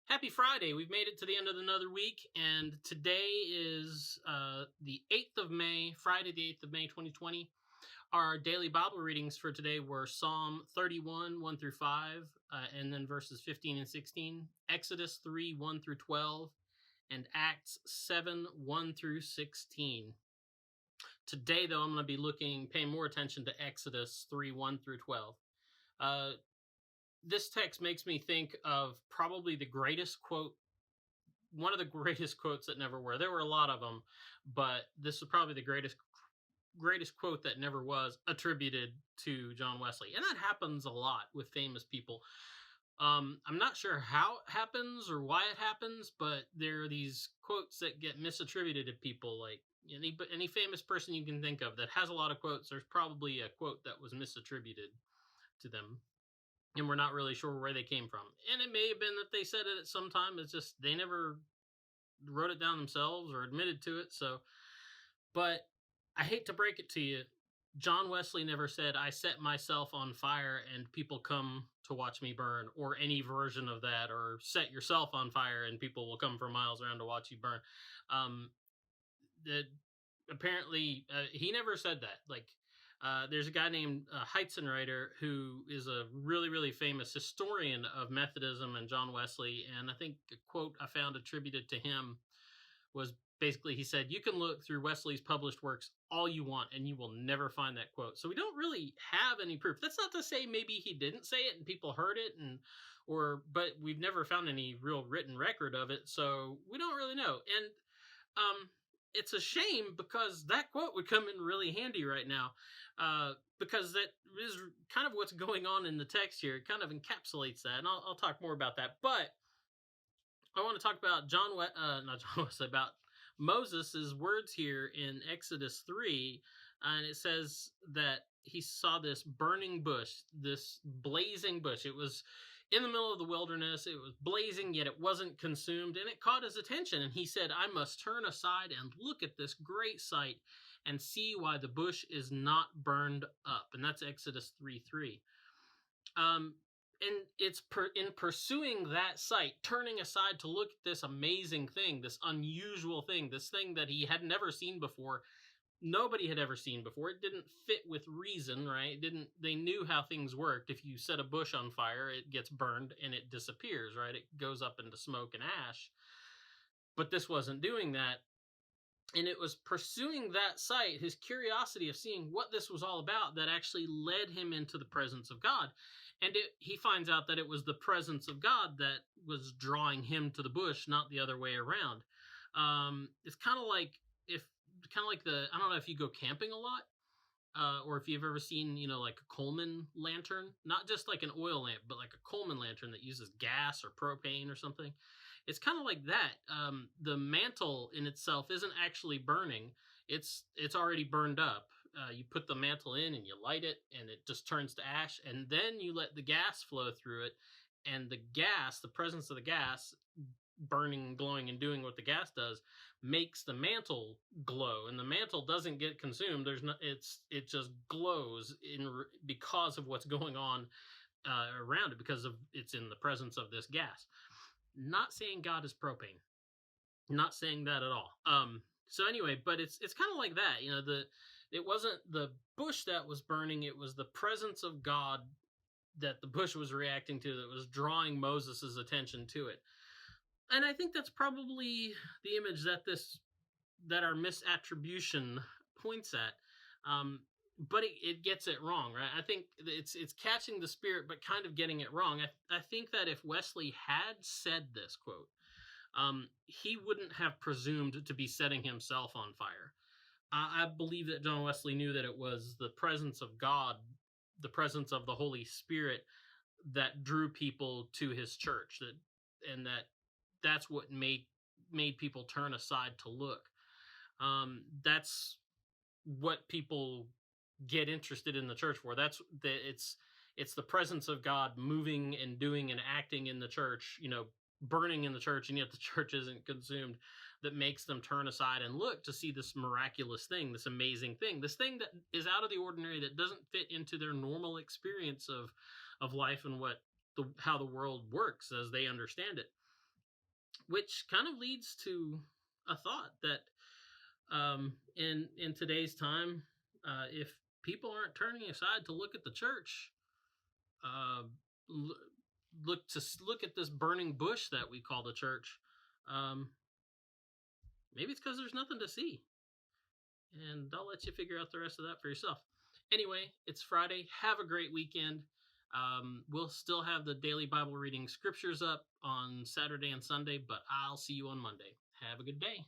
Happy Friday. We've made it to the end of another week, and today is the 8th of May, Friday the 8th of May, 2020. Our daily Bible readings for today were Psalm 31, 1 through 5, and then verses 15 and 16, Exodus 3, 1 through 12, and Acts 7, 1 through 16. Today, though, I'm going to be paying more attention to Exodus 3, 1 through 12. This text makes me think of probably the greatest quote, one of the greatest quotes that never were. There were a lot of them, but this is probably the greatest quote that never was attributed to John Wesley. And that happens a lot with famous people. I'm not sure how it happens or why it happens, but there are these quotes that get misattributed to people. Like any famous person you can think of that has a lot of quotes, there's probably a quote that was misattributed to them. And we're not really sure where they came from. And it may have been that they said it at some time. It's just they never wrote it down themselves or admitted to it. But I hate to break it to you. John Wesley never said, "I set myself on fire and people come to watch me burn," or any version of that, or "set yourself on fire and people will come for miles around to watch you burn." Apparently, he never said that. There's a guy named Heitzenreiter who is a really, really famous historian of Methodism and John Wesley. And I think a quote I found attributed to him was basically, he said, "You can look through Wesley's published works all you want and you will never find that quote." So we don't really have any proof. That's not to say maybe he didn't say it and people heard it, but we've never found any real written record of it. So we don't really know. And it's a shame because that quote would come in really handy right now, because that is kind of what's going on in the text here. It kind of encapsulates that, and I'll talk more about that. But I want to talk about about Moses' words here in Exodus 3, and it says that he saw this burning bush, this blazing bush. It was in the middle of the wilderness. It was blazing, yet it wasn't consumed, and it caught his attention. And he said, "I must turn aside and look at this great sight and see why the bush is not burned up." And that's Exodus 3:3. And it's in pursuing that sight, turning aside to look at this amazing thing, this unusual thing, this thing that he had never seen before. Nobody had ever seen before. It didn't fit with reason, right? They knew how things worked. If you set a bush on fire, it gets burned and it disappears, right? It goes up into smoke and ash. But this wasn't doing that. And it was pursuing that sight, his curiosity of seeing what this was all about, that actually led him into the presence of God. And he finds out that it was the presence of God that was drawing him to the bush, not the other way around. It's kind of like I don't know if you go camping a lot, or if you've ever seen, like a Coleman lantern, not just like an oil lamp, but like a Coleman lantern that uses gas or propane or something. It's kind of like that. The mantle in itself isn't actually burning. It's already burned up. You put the mantle in and you light it and it just turns to ash, and then you let the gas flow through it, and the presence of the gas burning, glowing, and doing what the gas does makes the mantle glow, and the mantle doesn't get consumed. It just glows because of what's going on around it, because it's in the presence of this gas. Not saying God is propane, not saying that at all. So anyway, but it's kind of like that. It wasn't the bush that was burning; it was the presence of God that the bush was reacting to, that was drawing Moses' attention to it. And I think that's probably the image that our misattribution points at. But it gets it wrong, right? I think it's catching the spirit, but kind of getting it wrong. I think that if Wesley had said this quote, he wouldn't have presumed to be setting himself on fire. I believe that John Wesley knew that it was the presence of God, the presence of the Holy Spirit, that drew people to his church, that's what made people turn aside to look. That's what people get interested in the church for. It's the presence of God moving and doing and acting in the church, burning in the church, and yet the church isn't consumed, that makes them turn aside and look to see this miraculous thing, this amazing thing, this thing that is out of the ordinary, that doesn't fit into their normal experience of life and how the world works as they understand it. which kind of leads to a thought that in today's time, if people aren't turning aside to look at the church, look at this burning bush that we call the church, maybe it's because there's nothing to see. And I'll let you figure out the rest of that for yourself. Anyway, it's Friday. Have a great weekend. We'll still have the daily Bible reading scriptures up on Saturday and Sunday, but I'll see you on Monday. Have a good day.